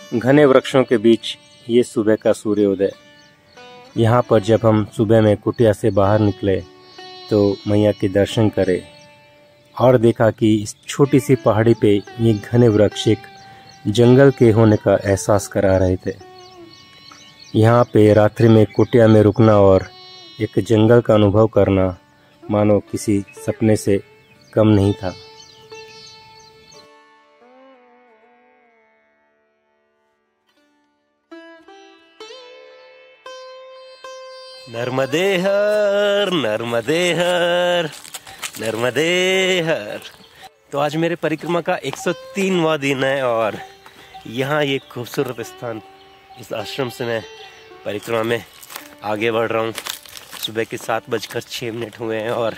घने वृक्षों के बीच ये सुबह का सूर्योदय। यहाँ पर जब हम सुबह में कुटिया से बाहर निकले तो मैया के दर्शन करे और देखा कि इस छोटी सी पहाड़ी पे ये घने वृक्ष एक जंगल के होने का एहसास करा रहे थे। यहाँ पे रात्रि में कुटिया में रुकना और एक जंगल का अनुभव करना मानो किसी सपने से कम नहीं था। नर्मदे हर नर्मदे हर नर्मदे हर। तो आज मेरे परिक्रमा का 103वां दिन है और यहाँ ये खूबसूरत स्थान, इस आश्रम से मैं परिक्रमा में आगे बढ़ रहा हूँ। सुबह के 7:06 हुए हैं और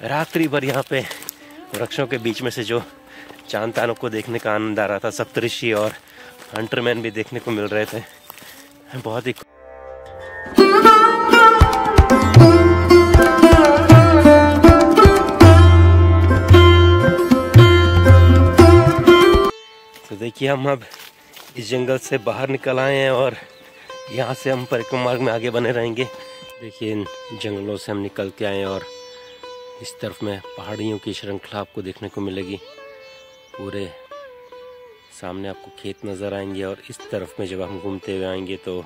रात्रि भर यहाँ पे वृक्षों के बीच में से जो चांद तारों को देखने का आनंद आ रहा था, सप्तऋषि और हंटरमैन भी देखने को मिल रहे थे। बहुत ही तो देखिए, हम अब इस जंगल से बाहर निकल आए हैं और यहाँ से हम परिक्रमा मार्ग में आगे बने रहेंगे। देखिए, इन जंगलों से हम निकल के आए हैं और इस तरफ में पहाड़ियों की श्रृंखला आपको देखने को मिलेगी। पूरे सामने आपको खेत नज़र आएंगे और इस तरफ में जब हम घूमते हुए आएंगे तो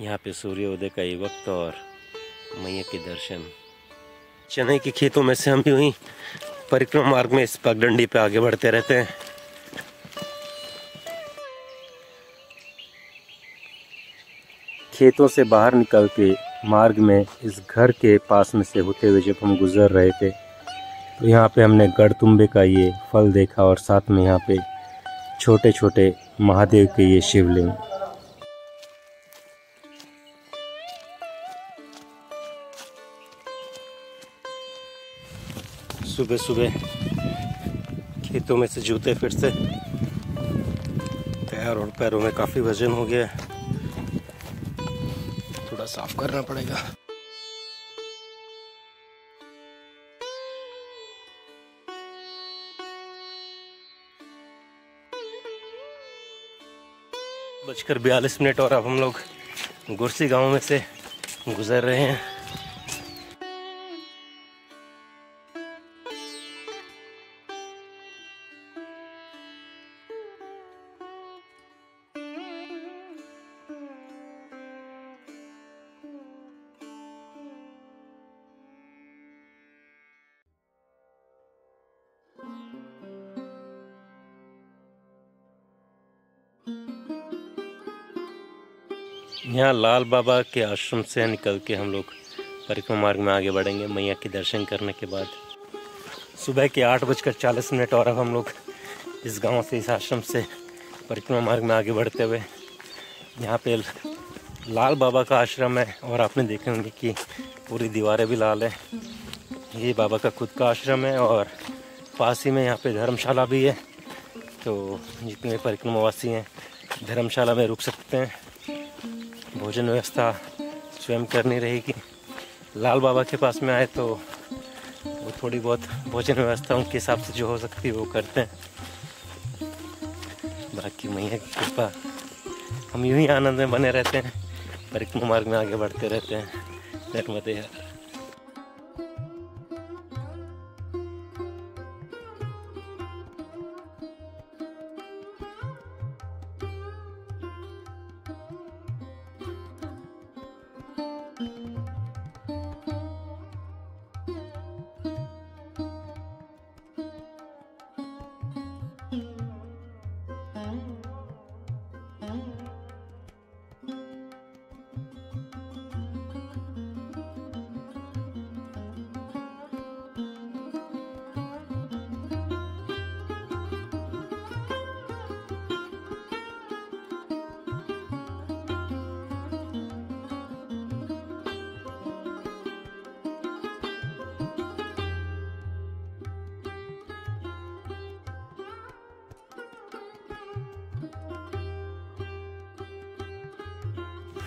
यहाँ पे सूर्योदय का ये वक्त और मैया के दर्शन। चने के खेतों में से हम यूं ही परिक्रमा मार्ग में इस पगडंडी पे आगे बढ़ते रहते हैं। खेतों से बाहर निकल के मार्ग में इस घर के पास में से होते हुए जब हम गुजर रहे थे तो यहाँ पे हमने गढ़तुम्बे का ये फल देखा और साथ में यहाँ पे छोटे छोटे महादेव के ये शिवलिंग। सुबह सुबह खेतों में से जूते फिर से पैर और पैरों में काफ़ी वजन हो गया, थोड़ा साफ करना पड़ेगा। बजकर 42 मिनट और अब हम लोग गुरसी गांव में से गुजर रहे हैं। यहाँ लाल बाबा के आश्रम से निकल के हम लोग परिक्रमा मार्ग में आगे बढ़ेंगे मैया के दर्शन करने के बाद। सुबह के 8:40 और अब हम लोग इस गांव से, इस आश्रम से परिक्रमा मार्ग में आगे बढ़ते हुए, यहाँ पे लाल बाबा का आश्रम है और आपने देखे होंगे कि पूरी दीवारें भी लाल है। ये बाबा का खुद का आश्रम है और पास ही में यहाँ पे धर्मशाला भी है, तो जितने परिक्रमावासी हैं धर्मशाला में रुक सकते हैं। भोजन व्यवस्था स्वयं करनी रहेगी। लाल बाबा के पास में आए तो वो थोड़ी बहुत भोजन व्यवस्था उनके हिसाब से जो हो सकती है वो करते हैं। बाकी मैया की कृपा, हम यूं ही आनंद में बने रहते हैं, परिक्रमा मार्ग में आगे बढ़ते रहते हैं। नर्मदे हर।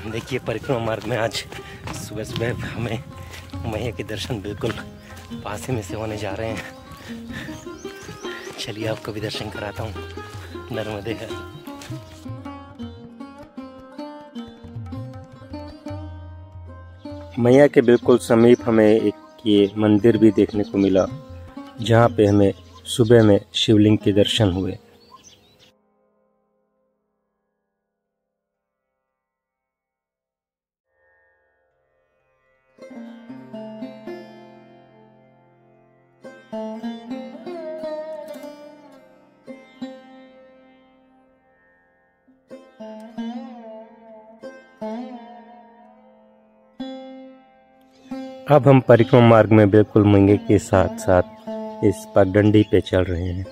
देखिए, परिक्रमा मार्ग में आज सुबह सुबह हमें मैया के दर्शन बिल्कुल पास ही में से होने जा रहे हैं। चलिए आपको भी दर्शन कराता हूँ। नर्मदे हर। मैया के बिल्कुल समीप हमें एक ये मंदिर भी देखने को मिला, जहाँ पे हमें सुबह में शिवलिंग के दर्शन हुए। अब हम परिक्रमा मार्ग में बिल्कुल मैया के साथ साथ इस पगडंडी पे चल रहे हैं।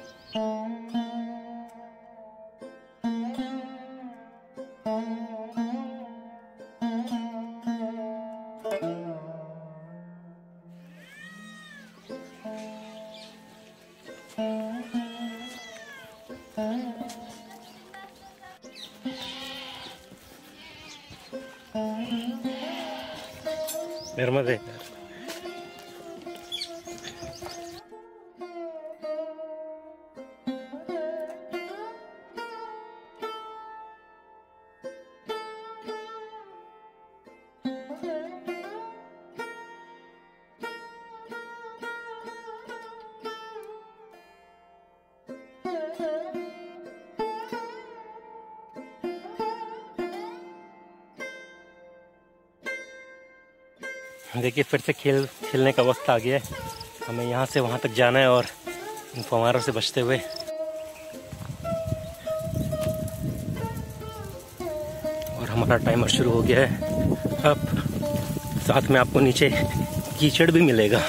नर्मदे देखिए, फिर से खेलने का वक्त आ गया है। हमें यहाँ से वहाँ तक जाना है और इन फव्वारों से बचते हुए। और हमारा टाइमर शुरू हो गया है। अब साथ में आपको नीचे कीचड़ भी मिलेगा।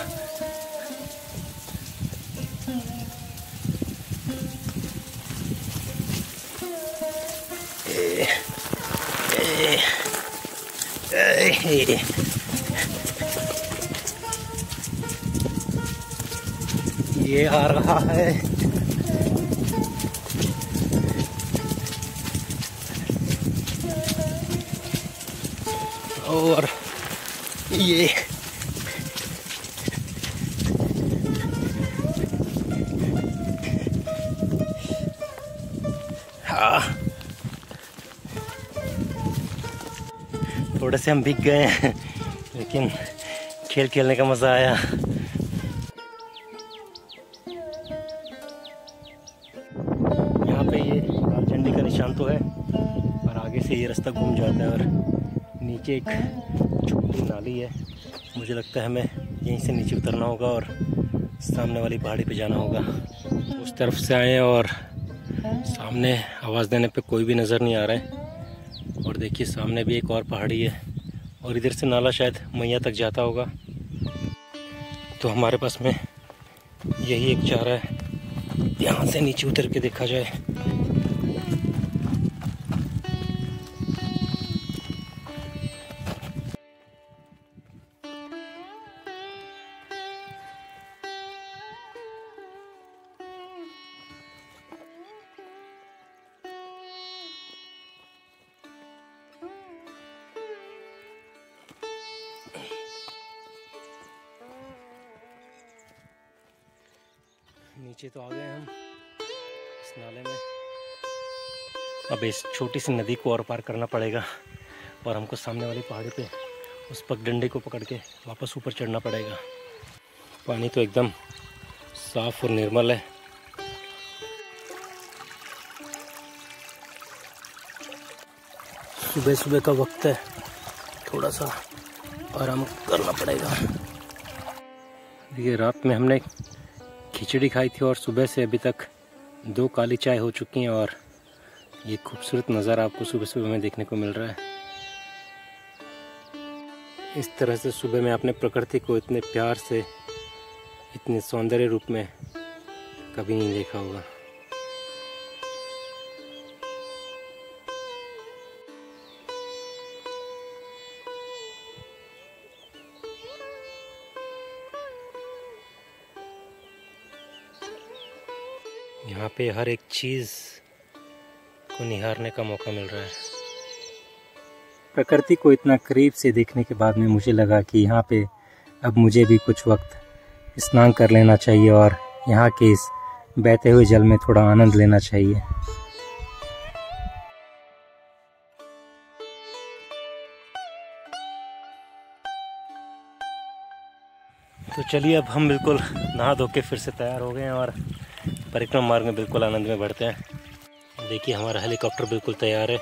ये आ रहा है। और ये हाँ, थोड़े से हम भीग गए हैं, लेकिन खेलने का मजा आया। यहाँ पे ये लाल झंडे का निशान तो है, और आगे से ये रास्ता घूम जाता है और नीचे एक छोटी नाली है। मुझे लगता है हमें यहीं से नीचे उतरना होगा और सामने वाली पहाड़ी पे जाना होगा। उस तरफ से आए और सामने आवाज़ देने पे कोई भी नज़र नहीं आ रहा है। और देखिए, सामने भी एक और पहाड़ी है और इधर से नाला शायद मैया तक जाता होगा। तो हमारे पास में यही एक चारा है, यहाँ से नीचे उतर के देखा जाए। नीचे तो आ गए हम इस नाले में। अब इस छोटी सी नदी को और पार करना पड़ेगा और हमको सामने वाली पहाड़ी पे उस पगडंडे को पकड़ के वापस ऊपर चढ़ना पड़ेगा। पानी तो एकदम साफ और निर्मल है। सुबह सुबह का वक्त है, थोड़ा सा आराम करना पड़ेगा। ये रात में हमने खिचड़ी खाई थी और सुबह से अभी तक 2 काली चाय हो चुकी हैं और ये खूबसूरत नज़ारा आपको सुबह सुबह में देखने को मिल रहा है। इस तरह से सुबह में आपने प्रकृति को इतने प्यार से, इतने सौंदर्य रूप में कभी नहीं देखा होगा। यहाँ पे हर एक चीज़ को निहारने का मौका मिल रहा है। प्रकृति को इतना करीब से देखने के बाद में मुझे लगा कि यहाँ पे अब मुझे भी कुछ वक्त स्नान कर लेना चाहिए और यहाँ के इस बहते हुए जल में थोड़ा आनंद लेना चाहिए। चलिए अब हम बिल्कुल नहा धो के फिर से तैयार हो गए हैं और परिक्रमा मार्ग में बिल्कुल आनंद में बढ़ते हैं। देखिए हमारा हेलीकॉप्टर बिल्कुल तैयार है।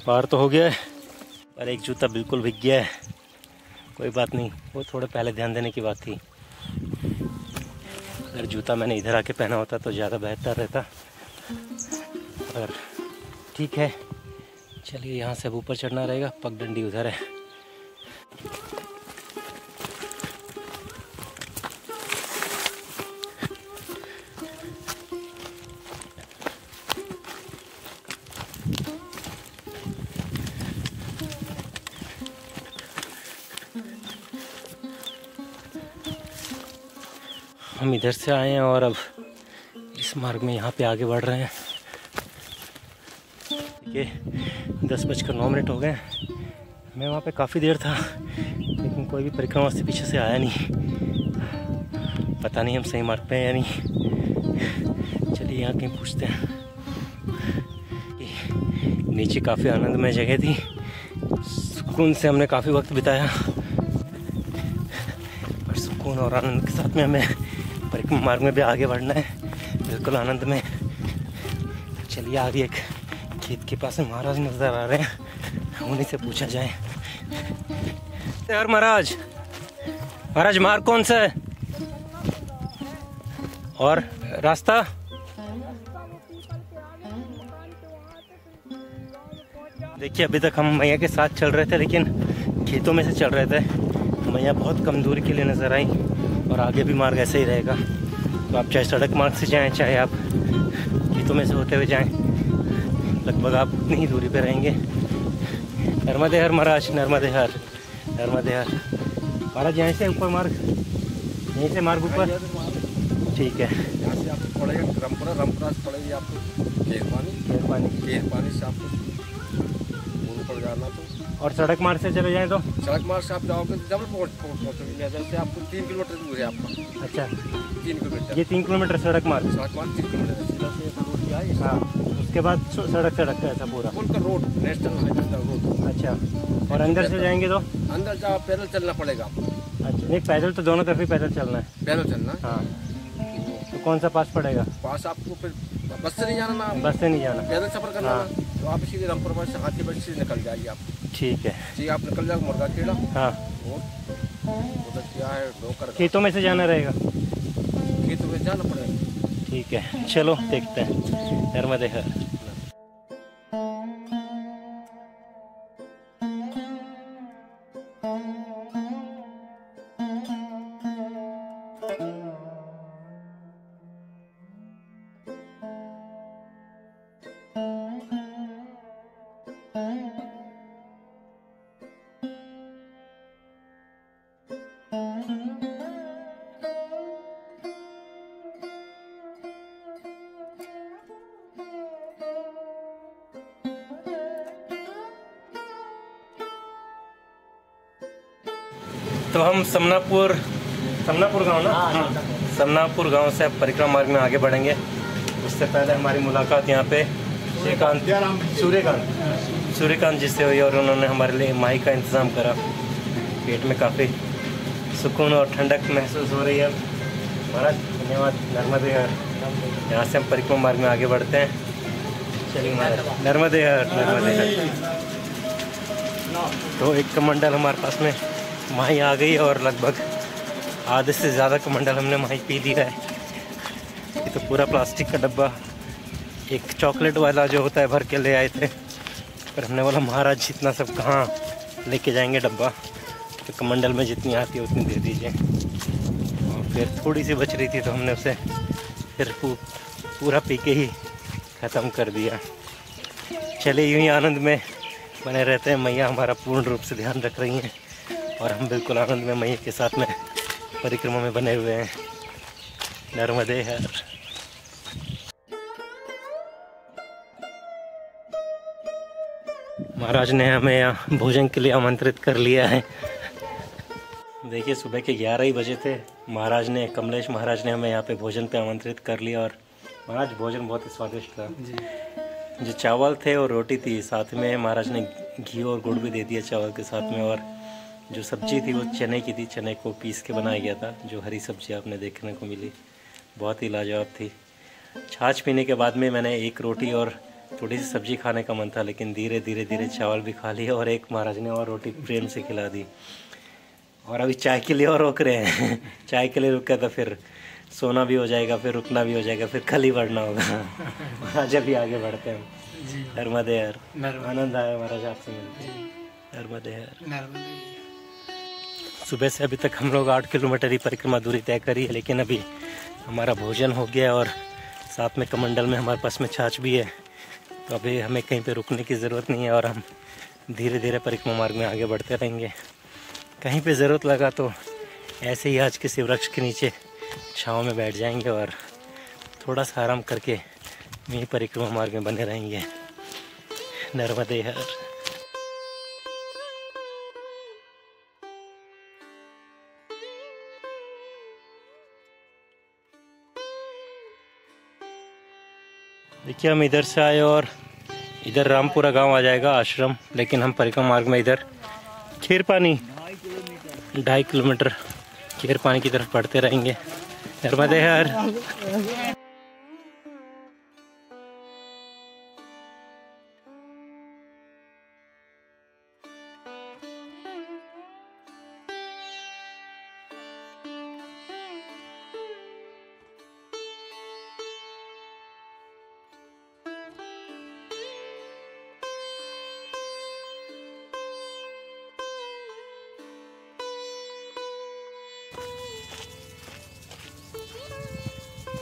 पार तो हो गया है पर एक जूता बिल्कुल भीग गया है। कोई बात नहीं, वो थोड़ा पहले ध्यान देने की बात थी। अगर जूता मैंने इधर आके पहना होता तो ज़्यादा बेहतर रहता। और ठीक है, चलिए यहाँ से अब ऊपर चढ़ना रहेगा। पगडंडी उधर है। हम इधर से आए हैं और अब इस मार्ग में यहाँ पे आगे बढ़ रहे हैं। ये 10:09 हो गए। मैं वहाँ पे काफ़ी देर था लेकिन कोई भी परिक्रमा से पीछे से आया नहीं। पता नहीं हम सही मार्ग पे हैं या नहीं। चलिए यहाँ कहीं पूछते हैं। नीचे काफ़ी आनंदमय जगह थी, सुकून से हमने काफ़ी वक्त बिताया और सुकून और आनंद के साथ में हमें परिक्रमा मार्ग में भी आगे बढ़ना है बिल्कुल आनंद में। चलिए आगे एक खेत के पास में महाराज नजर आ रहे हैं, उन्हीं से पूछा जाए। यार महाराज, महाराज मार्ग कौन सा है और रास्ता? देखिए अभी तक हम मैया के साथ चल रहे थे लेकिन खेतों में से चल रहे थे। मैया बहुत कम दूरी के लिए नजर आई और आगे भी मार्ग ऐसे ही रहेगा। तो आप चाहे सड़क मार्ग से जाएं चाहे आप खेतों में से होते हुए जाएं, लगभग आप उतनी ही दूरी पे रहेंगे। नर्मदे हर महाराज, नर्मदे हर, नर्मदे हर। महाराज यहाँ से ऊपर मार्ग, यहीं से मार्ग ऊपर, ठीक है। यहाँ से आपको पड़ेगा रामपुरा, रामपुरा से पड़ेगी आपको केरपानी से आपको ऊपर जाना। तो और सड़क मार्ग से चले जाएं तो सड़क मार्ग से आप जाओगे जब पहुँचोगे। जैसे आपको 3 किलोमीटर दूर है आपका। अच्छा 3 किलोमीटर, ये 3 किलोमीटर सड़क मार्ग 3 किलोमीटर। हाँ, उसके बाद सड़क का ऐसा पूरा का रोड, नेशनल हाईवे रोड। अच्छा, और अंदर से जाएंगे तो अंदर जाओ पैदल चलना पड़ेगा आपको। अच्छा, नहीं पैदल तो दोनों तरफ ही पैदल चलना है। पैदल चलना है। हाँ, तो कौन सा पास पड़ेगा? पास आपको फिर बस से नहीं जाना ना, बस से नहीं जाना, पैदल सफर करना। हाँ। तो आप सीधे रामपुर से हाथी बस से निकल जाइए आप। ठीक है जी, आप निकल जाओगे मुर्गा खेड़ा। हाँ, उधर क्या है डोकर, खेतों में से जाना रहेगा। खेतों में जाना पड़ेगा। ठीक है, चलो देखते हैं। नर्मदे हर। तो हम समनापुर गांव ना, समनापुर गांव से अब परिक्रमा मार्ग में आगे बढ़ेंगे। उससे पहले हमारी मुलाकात यहाँ पे सूर्यकांत जी से हुई और उन्होंने हमारे लिए माही का इंतज़ाम करा। पेट में काफ़ी सुकून और ठंडक महसूस हो रही है। महाराज धन्यवाद। नर्मदे हर। यहाँ से हम परिक्रमा मार्ग में आगे बढ़ते हैं। चलिए महाराज, नर्मदे हर, नर्मदे हर। तो एक कमंडल हमारे पास में माही आ गई और लगभग आधे से ज़्यादा कमंडल हमने माही पी लिया है। ये तो पूरा प्लास्टिक का डब्बा, एक चॉकलेट वाला जो होता है भर के ले आए थे, पर हमने बोला महाराज इतना सब कहाँ लेके जाएंगे डब्बा, तो कमंडल में जितनी आती है उतनी दे दीजिए। और फिर थोड़ी सी बच रही थी तो हमने उसे फिर पूरा पी के ही ख़त्म कर दिया। चलिए यूँ ही आनंद में बने रहते हैं। मैया हमारा पूर्ण रूप से ध्यान रख रही हैं और हम बिल्कुल आनंद में मैया के साथ में परिक्रमा में बने हुए हैं। नर्मदे हर। महाराज ने हमें यहाँ भोजन के लिए आमंत्रित कर लिया है। देखिए सुबह के 11 ही बजे थे। महाराज ने, कमलेश महाराज ने हमें यहाँ पे भोजन पे आमंत्रित कर लिया और महाराज भोजन बहुत ही स्वादिष्ट था जी। जो चावल थे और रोटी थी, साथ में महाराज ने घी और गुड़ भी दे दिया चावल के साथ में। और जो सब्जी थी वो चने की थी, चने को पीस के बनाया गया था। जो हरी सब्जी आपने देखने को मिली, बहुत ही लाजवाब थी। छाछ पीने के बाद में मैंने एक रोटी और थोड़ी सी सब्जी खाने का मन था, लेकिन धीरे धीरे चावल भी खा लिया और एक महाराज ने और रोटी प्रेम से खिला दी। और अभी चाय के लिए और रोक रहे हैं। चाय के लिए रुका तो फिर सोना भी हो जाएगा, फिर रुकना भी हो जाएगा, फिर कल ही बढ़ना होगा। आज अभी आगे बढ़ते हैं। नर्मदे हर। आनंद आया महाराज आपसे मिलते। नर्मदे हर। सुबह से अभी तक हम लोग 8 किलोमीटर ही परिक्रमा दूरी तय करी है, लेकिन अभी हमारा भोजन हो गया और साथ में कमंडल में हमारे पास में छाछ भी है। तो अभी हमें कहीं पे रुकने की ज़रूरत नहीं है और हम धीरे धीरे परिक्रमा मार्ग में आगे बढ़ते रहेंगे। कहीं पे ज़रूरत लगा तो ऐसे ही आज किसी वृक्ष के नीचे छाँव में बैठ जाएंगे और थोड़ा सा आराम करके यहीं परिक्रमा मार्ग में बने रहेंगे। नर्मदे हर। देखिए हम इधर से आए और इधर रामपुरा गांव आ जाएगा आश्रम, लेकिन हम परिक्रमा मार्ग में इधर खेरपानी 2.5 किलोमीटर खेरपानी की तरफ बढ़ते रहेंगे। नर्मदे हर।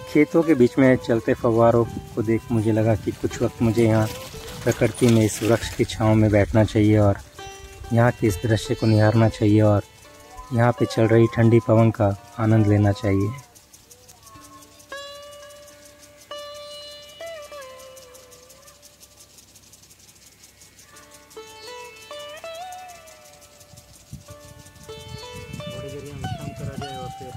खेतों के बीच में चलते फव्वारों को देख मुझे लगा कि कुछ वक्त मुझे यहाँ प्रकृति में इस वृक्ष की छांव में बैठना चाहिए और यहाँ के इस दृश्य को निहारना चाहिए और यहाँ पे चल रही ठंडी पवन का आनंद लेना चाहिए। थोड़ी देर यहाँ विश्राम करा जाए और फिर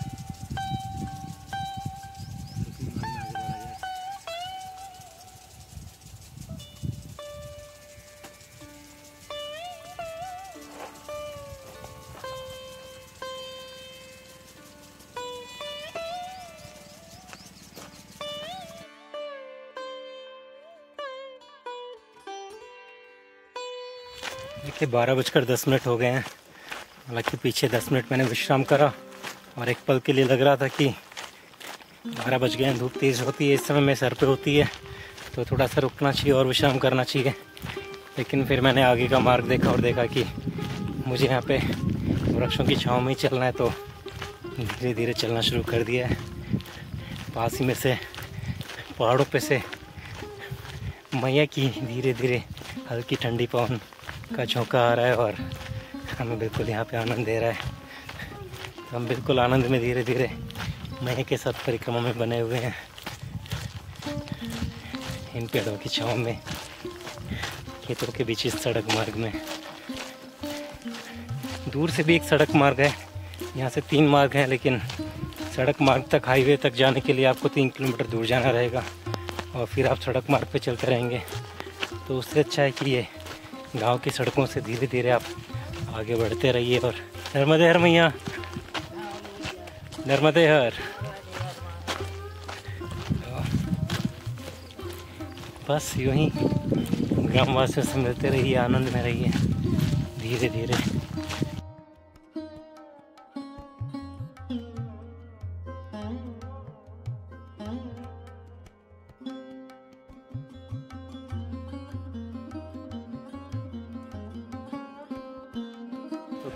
देखिए 12:10 हो गए हैं। हालांकि पीछे 10 मिनट मैंने विश्राम करा और एक पल के लिए लग रहा था कि 12 बज गए हैं, धूप तेज़ होती है इस समय में सर पे होती है, तो थोड़ा सा रुकना चाहिए और विश्राम करना चाहिए। लेकिन फिर मैंने आगे का मार्ग देखा और देखा कि मुझे यहाँ पे वृक्षों की छाँव में ही चलना है, तो धीरे धीरे चलना शुरू कर दिया है। पास ही में से पहाड़ों पे से मैया की धीरे धीरे हल्की ठंडी पवन का झोंका आ रहा है और हमें बिल्कुल यहाँ पे आनंद दे रहा है। तो हम बिल्कुल आनंद में धीरे धीरे मैया के साथ परिक्रमा में बने हुए हैं, इन पेड़ों की छाँव में, खेतों के बीच इस सड़क मार्ग में। दूर से भी एक सड़क मार्ग है, यहाँ से 3 मार्ग हैं, लेकिन सड़क मार्ग तक, हाईवे तक जाने के लिए आपको 3 किलोमीटर दूर जाना रहेगा और फिर आप सड़क मार्ग पे चलते रहेंगे। तो उससे अच्छा है कि ये गांव की सड़कों से धीरे धीरे आप आगे बढ़ते रहिए। और नर्मदे हर मैया, नर्मदे हर। बस यूँ ही ग्रामवासियों से मिलते रहिए, आनंद में रहिए धीरे धीरे।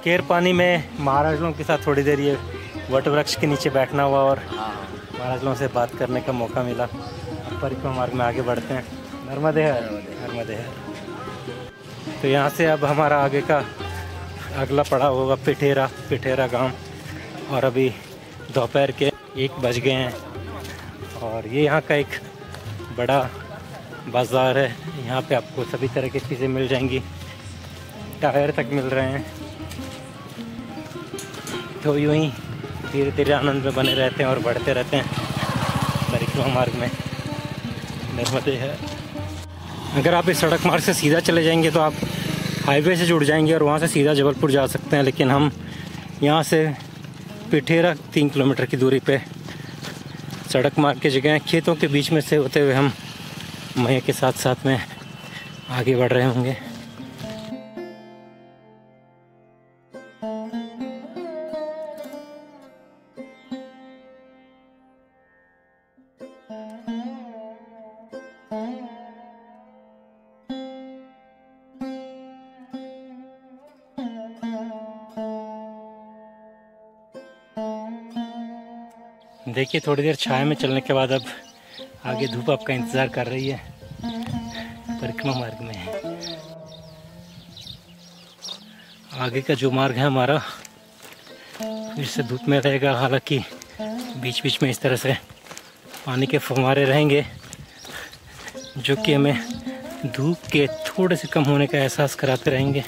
केरपानी में महाराज लोगों के साथ थोड़ी देर ये वट वृक्ष के नीचे बैठना हुआ और महाराज लोगों से बात करने का मौका मिला। परिक्रमा मार्ग में आगे बढ़ते हैं। नर्मदे हर, नर्मदे हर। तो यहाँ से अब हमारा आगे का अगला पड़ाव होगा पिठेरा गांव। और अभी दोपहर के 1 बज गए हैं और ये यहाँ का एक बड़ा बाज़ार है। यहाँ पे आपको सभी तरह की चीज़ें मिल जाएंगी, टायर तक मिल रहे हैं। तो यूँ ही धीरे धीरे आनंद में बने रहते हैं और बढ़ते रहते हैं परिक्रमा मार्ग में। नर्मदे है। अगर आप इस सड़क मार्ग से सीधा चले जाएंगे तो आप हाईवे से जुड़ जाएंगे और वहाँ से सीधा जबलपुर जा सकते हैं, लेकिन हम यहाँ से पिठेरा 3 किलोमीटर की दूरी पे सड़क मार्ग की जगह खेतों के बीच में से होते हुए हम मैया के साथ साथ में आगे बढ़ रहे होंगे। देखिए थोड़ी देर छाया में चलने के बाद अब आगे धूप आपका इंतज़ार कर रही है परिक्रमा मार्ग में। आगे का जो मार्ग है हमारा इससे धूप में रहेगा, हालांकि बीच बीच में इस तरह से पानी के फव्वारे रहेंगे जो कि हमें धूप के थोड़े से कम होने का एहसास कराते रहेंगे।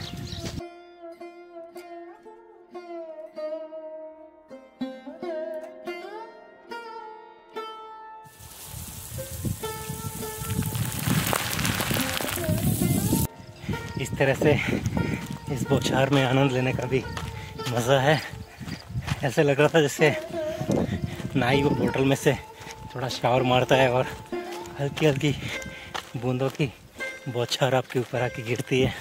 इस तरह से इस बौछार में आनंद लेने का भी मज़ा है। ऐसे लग रहा था जैसे नाई वो बोतल में से थोड़ा शावर मारता है और हल्की हल्की बूंदों की बौछार आपके ऊपर आके गिरती है।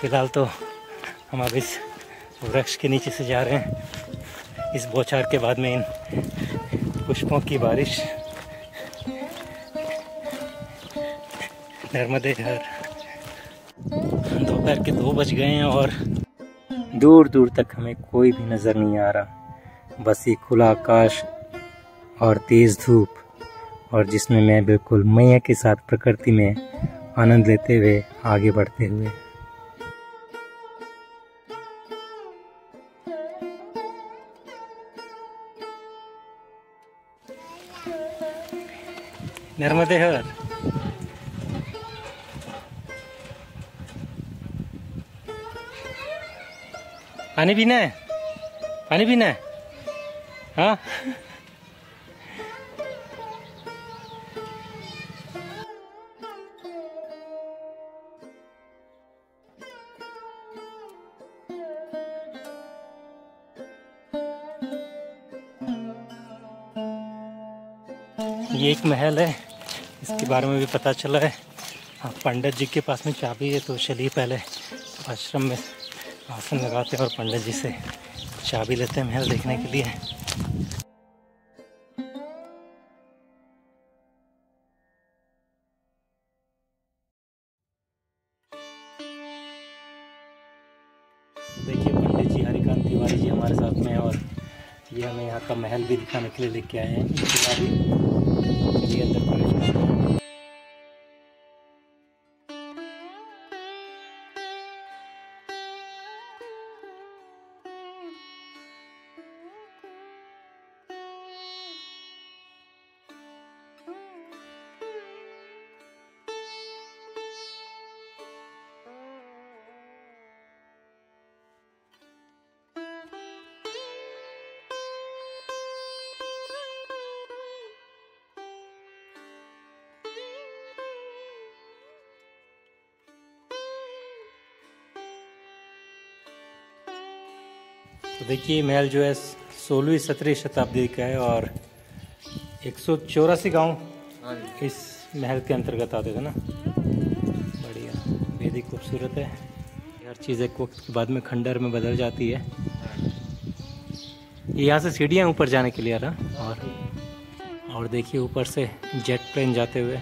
फिलहाल तो हम अब इस वृक्ष के नीचे से जा रहे हैं। इस बौछार के बाद में इन पुष्पों की बारिश। नर्मदे हर। दोपहर के 2 बज गए हैं और दूर दूर तक हमें कोई भी नज़र नहीं आ रहा, बस ये खुला आकाश और तेज़ धूप, और जिसमें मैं बिल्कुल मैया के साथ प्रकृति में आनंद लेते हुए आगे बढ़ते हुए। नर्मदे हर। पानी पीना है, पानी पीना है। हाँ ये एक महल है, इसके बारे में भी पता चला है। हाँ, पंडित जी के पास में चाबी है, तो चलिए पहले आश्रम में आसन लगाते हैं और पंडित जी से चाबी लेते हैं महल देखने के लिए। देखिए पंडित जी हरिकांत तिवारी जी हमारे साथ में हैं और ये हमें यहाँ का महल भी दिखाने के लिए लेके आए हैं। चलिए अंदर प्रवेश करते हैं। तो देखिए महल जो है 16वीं 17वीं शताब्दी का है और 184 गांव इस महल के अंतर्गत आते थे ना। बढ़िया, बेहद ही खूबसूरत है। हर चीज़ एक वक्त के बाद में खंडर में बदल जाती है। यहाँ से सीढ़ियाँ ऊपर जाने के लिए आ रहा और देखिए ऊपर से जेट प्लेन जाते हुए।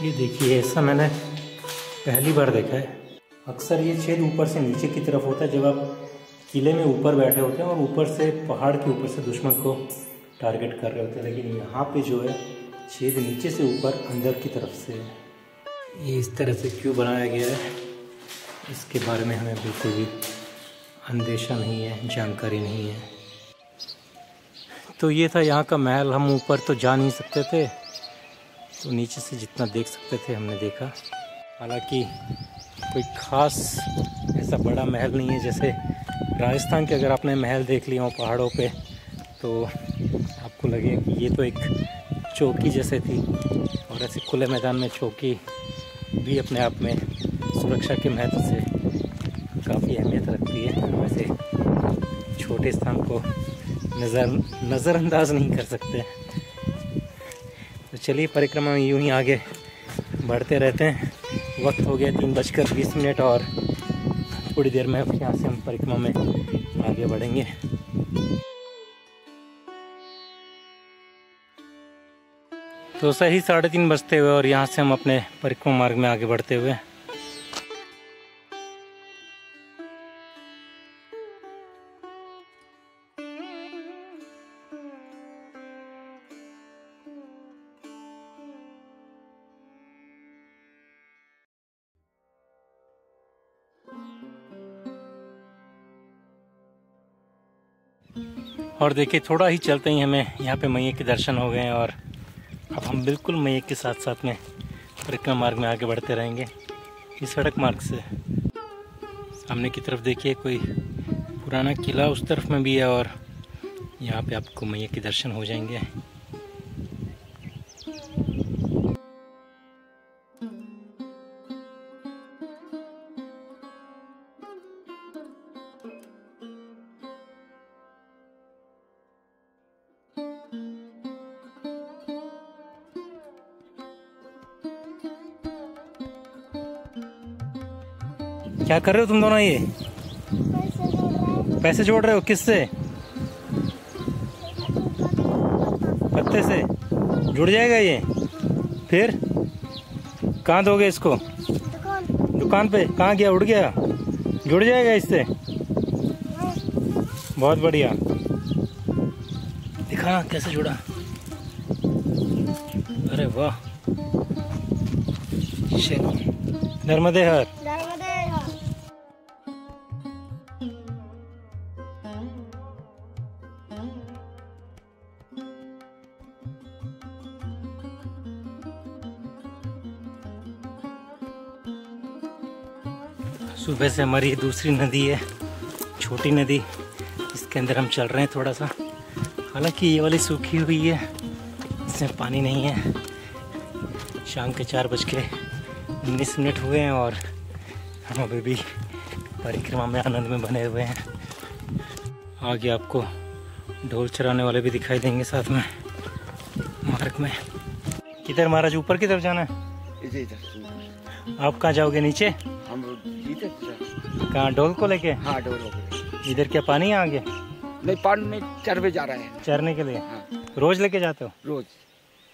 ये देखिए, ऐसा मैंने पहली बार देखा है। अक्सर ये छेद ऊपर से नीचे की तरफ होता है जब आप किले में ऊपर बैठे होते हैं और ऊपर से पहाड़ के ऊपर से दुश्मन को टारगेट कर रहे होते हैं, लेकिन यहाँ पे जो है छेद नीचे से ऊपर अंदर की तरफ से है। ये इस तरह से क्यों बनाया गया है इसके बारे में हमें बिल्कुल भी अंदेशा नहीं है, जानकारी नहीं है। तो ये था यहाँ का महल। हम ऊपर तो जा नहीं सकते थे, तो नीचे से जितना देख सकते थे हमने देखा। हालांकि कोई ख़ास ऐसा बड़ा महल नहीं है। जैसे राजस्थान के अगर आपने महल देख लिया हो पहाड़ों पे, तो आपको लगे कि ये तो एक चौकी जैसे थी। और ऐसे खुले मैदान में चौकी भी अपने आप में सुरक्षा के महत्व से काफ़ी अहमियत रखती है। वैसे छोटे स्थान को नज़रअंदाज नहीं कर सकते। तो चलिए, परिक्रमा में यूं ही आगे बढ़ते रहते हैं। वक्त हो गया 3:20 और थोड़ी देर में यहाँ से हम परिक्रमा में आगे बढ़ेंगे। तो सही 3:30 बजते हुए और यहाँ से हम अपने परिक्रमा मार्ग में आगे बढ़ते हुए और देखिए, थोड़ा ही चलते ही हमें यहाँ पे मैया के दर्शन हो गए हैं और अब हम बिल्कुल मैया के साथ साथ में परिक्रमा मार्ग में आगे बढ़ते रहेंगे। इस सड़क मार्ग से सामने की तरफ देखिए, कोई पुराना किला उस तरफ में भी है और यहाँ पे आपको मैया के दर्शन हो जाएंगे। क्या कर रहे हो तुम दोनों? ये पैसे जोड़ रहे हो? किससे? पत्ते से जुड़ जाएगा ये? फिर कहाँ दोगे इसको? दुकान पे। कहाँ गया? उड़ गया? जुड़ जाएगा इससे? बहुत बढ़िया। दिखा कैसे जुड़ा। अरे वाह, नर्मदे हर। सुबह से हमारी दूसरी नदी है, छोटी नदी। इसके अंदर हम चल रहे हैं थोड़ा सा। हालांकि ये वाली सूखी हुई है, इसमें पानी नहीं है। शाम के 4:19 हुए हैं और हम अभी भी परिक्रमा में आनंद में बने हुए हैं। आगे आपको ढोल चराने वाले भी दिखाई देंगे साथ में मार्ग में। किधर महाराज? ऊपर की तरफ जाना है? आप कहाँ जाओगे? नीचे? हम कहाँ? ढोल को लेके? हाँ, ढोल को। इधर क्या पानी है आगे? नहीं, पानी नहीं, चरवे जा रहे हैं। चरने के लिए? हाँ। रोज लेके जाते हो? रोज।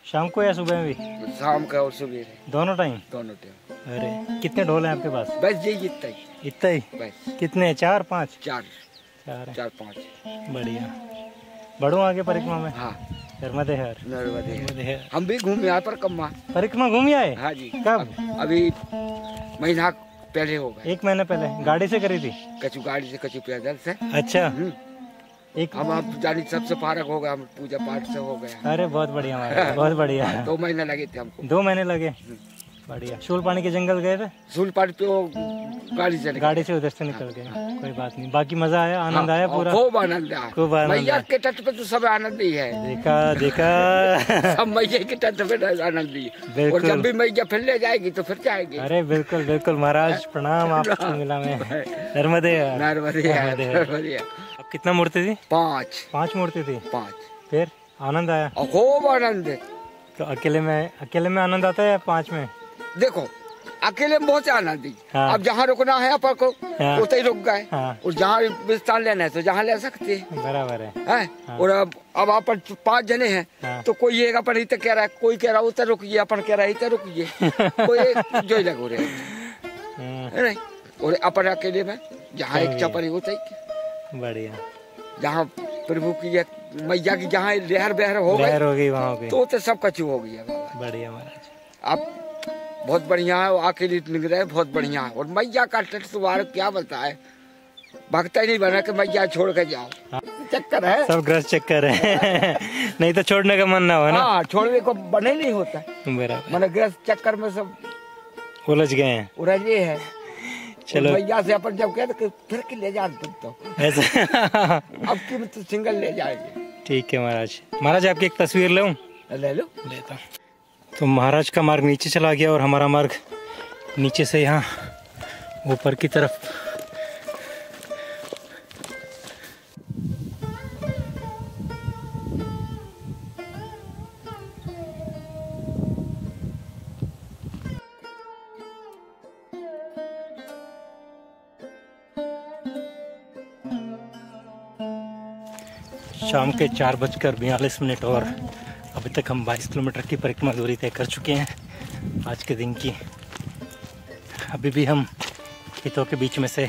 शाम को या सुबह में भी? शाम का और सुबह। दोनों टाइम? दोनों टाइम। अरे कितने ढोल हैं आपके पास? बस यही इतना ही। इतना ही? बस। कितने? 4-5? 4-5। बढ़िया। बढ़ो आगे परिक्रमा में। हाँ। नर्मदे हर। नर्मदे हर। हम भी घूमे यहाँ पर कम्मा। परिक्रमा घूम आए? हाँ जी। कब? अभी महीना पहले हो गए। 1 महीने पहले। गाड़ी से करी थी? कछु गाड़ी से, कछु पैदल से। अच्छा। हम आप जानी सबसे फारक हो गया, हम पूजा पाठ से हो गया। अरे बहुत बढ़िया महाराज, बहुत बढ़िया। 2 महीने लगे थे हमको। 2 महीने लगे? बढ़िया। शूलपानी के जंगल गए थे? शूलपानी तो गाड़ी से उधर से निकल गए। कोई बात नहीं। बाकी मजा आया? आनंद आया पूरा? खूब आनंद आया। खूब आनंद। मैया के तट पे तो सब आनंद ही है। देखा सब मैया के तट पे आनंद ही है। और जब भी मैया फिर ले जाएगी तो फिर जाएगी। अरे बिल्कुल बिल्कुल महाराज, प्रणाम आपको मिला में। नर्मदे नर्मदे। अब कितना मूर्ति थी? 5 मूर्ति थी। 5। फिर आनंद आया? खूब आनंद है। तो अकेले में आनंद आता है या 5 में? देखो, अकेले में बहुत आनंद दी। हाँ। अब जहाँ रुकना है अपन को हाँ। उतना ही रुक गए। हाँ। और जहाँ विस्तार लेना है तो जहाँ ले सकते हैं। बराबर है। हाँ। और अब अपन 5 जने हैं। हाँ। तो कोई एक अपन इतना कह रहा है, कोई कह रहा है उधर रुकिए, अपन कह रहा है इधर रुकिए। कोई जो ही लगो रहे है नहीं। और अपन अकेले में जहाँ एक चपरी होता ही बढ़िया। जहाँ प्रभु की मैया की जहाँ लहर बहर हो गई वहाँ पे तो सब कचू हो गया बाबा। बढ़िया महाराज। अब बहुत बढ़िया है, अकेले निकल रहे बहुत बढ़िया है। और मैया का तट तुम्हारा क्या बताए, भक्ता ही नहीं बना कि मैया छोड़ के जाओ। चक्कर है, सब ग्रस्त चक्कर है। नहीं तो छोड़ने का मन ना हो ना। हाँ, छोड़ने को बने नहीं होता। बराबर। मैंने ग्रस्त चक्कर में सब उलझ गए हैं। उलझे है। चलो मैया से अपन जब कहते कि फिर के ले जा तो ऐसा। अब की तो सिंगल ले जाएंगे। ठीक है महाराज। महाराज आपकी एक तस्वीर लूं? ले लो। लेता हूं। तो महाराज का मार्ग नीचे चला गया और हमारा मार्ग नीचे से यहाँ ऊपर की तरफ। शाम के 4:42 और अभी तक हम 22 किलोमीटर की परिक्रमा दूरी तय कर चुके हैं आज के दिन की। अभी भी हम खेतों के बीच में से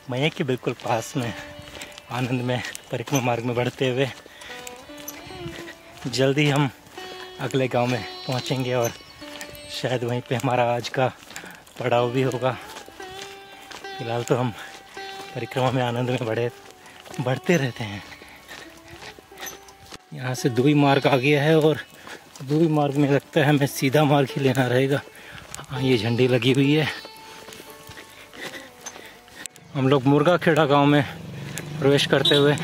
मैया के बिल्कुल पास में आनंद में परिक्रमा मार्ग में बढ़ते हुए जल्दी हम अगले गांव में पहुंचेंगे और शायद वहीं पे हमारा आज का पड़ाव भी होगा। फिलहाल तो हम परिक्रमा में आनंद में बढ़ते रहते हैं। यहाँ से दुई मार्ग आ गया है और दुई मार्ग में लगता है हमें सीधा मार्ग ही लेना रहेगा। हाँ, ये झंडी लगी हुई है। हम लोग मुर्गा खेड़ा गांव में प्रवेश करते हुए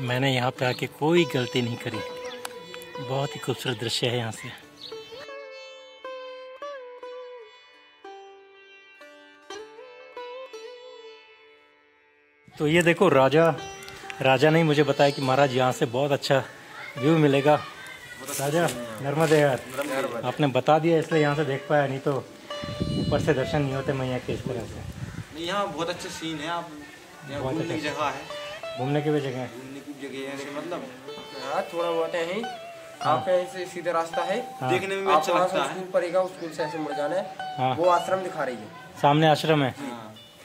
मैंने यहाँ पे आके कोई गलती नहीं करी। बहुत ही खूबसूरत दृश्य है यहाँ से। तो ये देखो राजा ने मुझे बताया कि महाराज यहाँ से बहुत अच्छा व्यू मिलेगा। राजा नर्मदे यार, आपने बता दिया इसलिए यहाँ से देख पाया, नहीं तो ऊपर से दर्शन नहीं होते मैया के इस तरह से। यहाँ बहुत अच्छे सीन है। आप घूमने की जगह है, घूमने की भी जगह है। मतलब थोड़ा बहुत है ही। आप यहीं से सीधा रास्ता है। देखने में भी आप अच्छा वहाँ लगता से है। स्कूल पड़ेगा, उस स्कूल से ऐसे मुड़ जाना है। वो आश्रम दिखा रही है, सामने आश्रम है।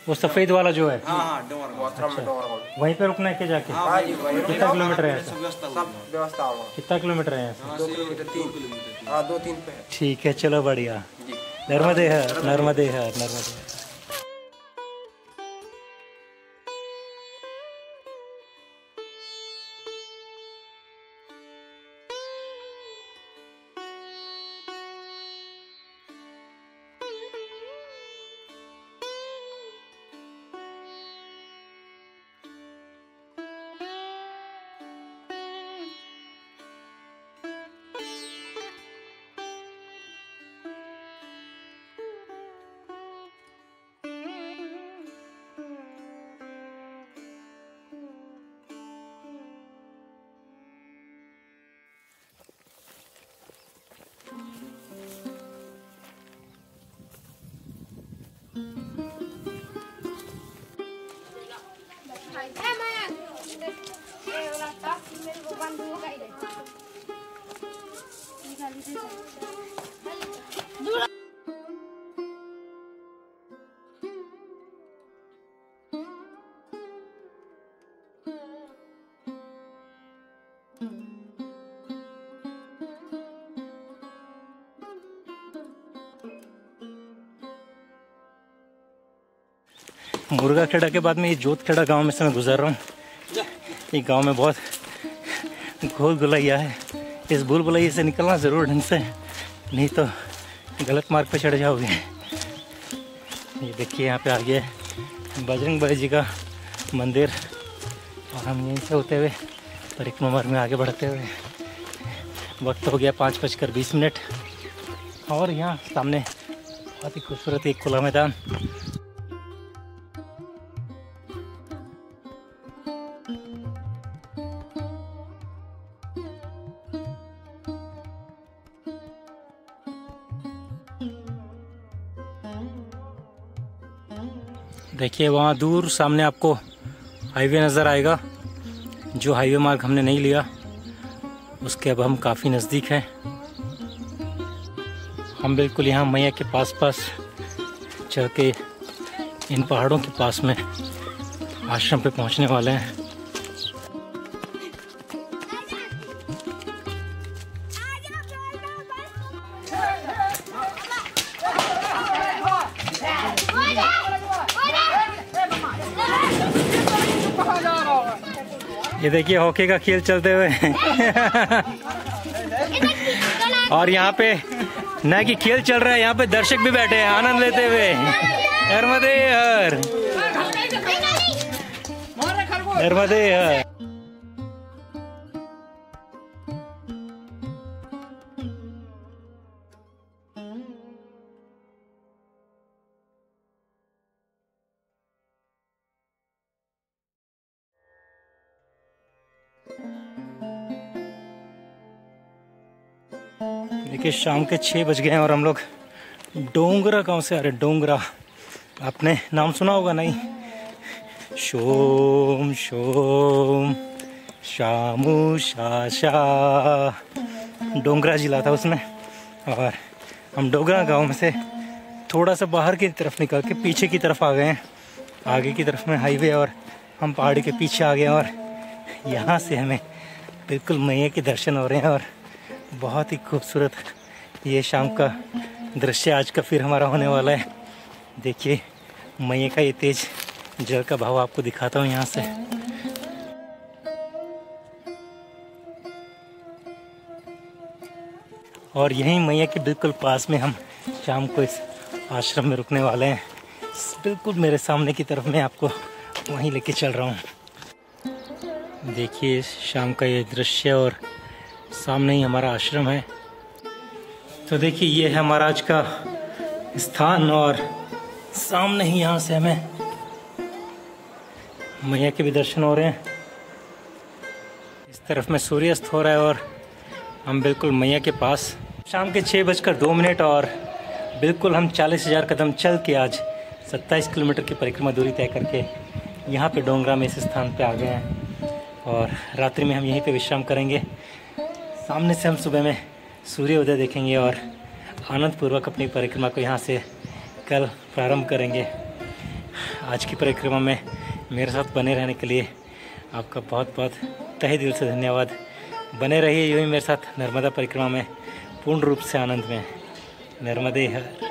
वो सफेद वाला जो है, वो आश्रम में डोंगर। वहीं पे रुकना है क्या जाके? हाँ जी, वहीं रुकना। कितना किलोमीटर है? सब व्यवस्था होगा। कितना किलोमीटर है यहाँ से? 2 किलोमीटर 3। हाँ, 2-3 पे है। ठीक है, चलो बढ़िया। नर्मदे है, नर्मदे है, नर्मदे है। मुर्गाखेड़ा के बाद में ये जोतखेड़ा गांव में से मैं गुजर रहा हूँ। ये गांव में बहुत घोल गुलैया है। इस भूल भुलैया से निकलना ज़रूर ढंग से, नहीं तो गलत मार्ग पे चढ़ जाओगे। ये देखिए यहाँ पे आगे बजरंग बली जी का मंदिर और हम यहीं से होते हुए परिक्रमा मार्ग में आगे बढ़ते हुए वक्त हो गया 5:20 और यहाँ सामने बहुत ही खूबसूरत एक खुला मैदान। देखिए वहाँ दूर सामने आपको हाईवे नज़र आएगा। जो हाईवे मार्ग हमने नहीं लिया उसके अब हम काफ़ी नज़दीक हैं। हम बिल्कुल यहाँ मैया के पास चढ़ के इन पहाड़ों के पास में आश्रम पे पहुँचने वाले हैं। ये देखिए हॉकी का खेल चलते हुए और यहाँ पे ना कि खेल चल रहा है, यहाँ पे दर्शक भी बैठे हैं आनंद लेते हुए। नर्मदे हर, नर्मदे हर। देखिए शाम के 6 बज गए हैं और हम लोग डोंगरा गांव से आ रहे हैं। डोंगरा, आपने नाम सुना होगा नहीं? शोम शोम शामू शाशा, डोंगरा जिला था उसमें। और हम डोंगरा गांव में से थोड़ा सा बाहर की तरफ निकल के पीछे की तरफ आ गए हैं। आगे की तरफ में हाईवे और हम पहाड़ी के पीछे आ गए और यहाँ से हमें बिल्कुल मैया के दर्शन हो रहे हैं। और बहुत ही खूबसूरत ये शाम का दृश्य आज का फिर हमारा होने वाला है। देखिए मैया का ये तेज जल का भाव आपको दिखाता हूँ यहाँ से। और यहीं मैया के बिल्कुल पास में हम शाम को इस आश्रम में रुकने वाले हैं। बिल्कुल मेरे सामने की तरफ मैं आपको वहीं लेके चल रहा हूँ। देखिए शाम का ये दृश्य और सामने ही हमारा आश्रम है। तो देखिए ये है हमारा आज का स्थान और सामने ही यहाँ से हमें मैया के भी दर्शन हो रहे हैं। इस तरफ में सूर्यास्त हो रहा है और हम बिल्कुल मैया के पास। शाम के 6:02 और बिल्कुल हम 40,000 कदम चल के आज 27 किलोमीटर की परिक्रमा दूरी तय करके यहाँ पे डोंगरा में इस स्थान पे आ गए हैं। और रात्रि में हम यहीं पे विश्राम करेंगे। सामने से हम सुबह में सूर्योदय देखेंगे और आनंदपूर्वक अपनी परिक्रमा को यहाँ से कल प्रारंभ करेंगे। आज की परिक्रमा में मेरे साथ बने रहने के लिए आपका बहुत बहुत तहे दिल से धन्यवाद। बने रहिए यूँ ही मेरे साथ नर्मदा परिक्रमा में पूर्ण रूप से आनंद में। नर्मदे हर।